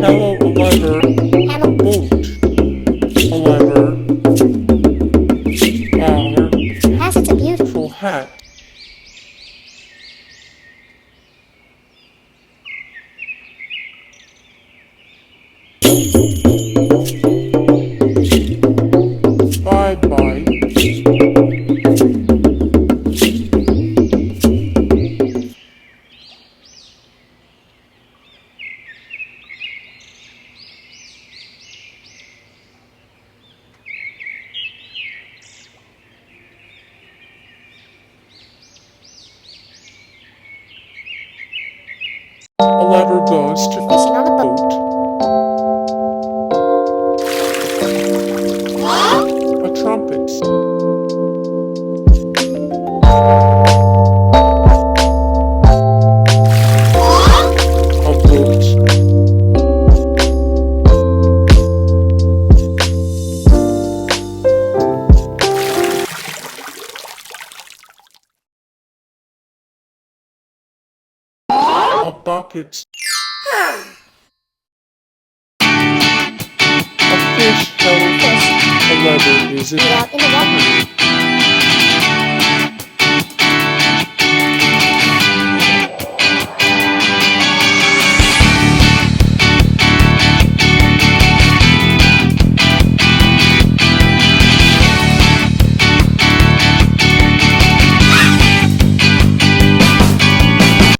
Hello, a lever. Hello. Boat. A lever. Flower. Yes, it's a beautiful. Full hat. Bye-bye. A lever goes to Fishing on the boat. boat. A trumpet. A boat. A bucket. A fish. Hello. Fish. A lever is it? Get out in the water.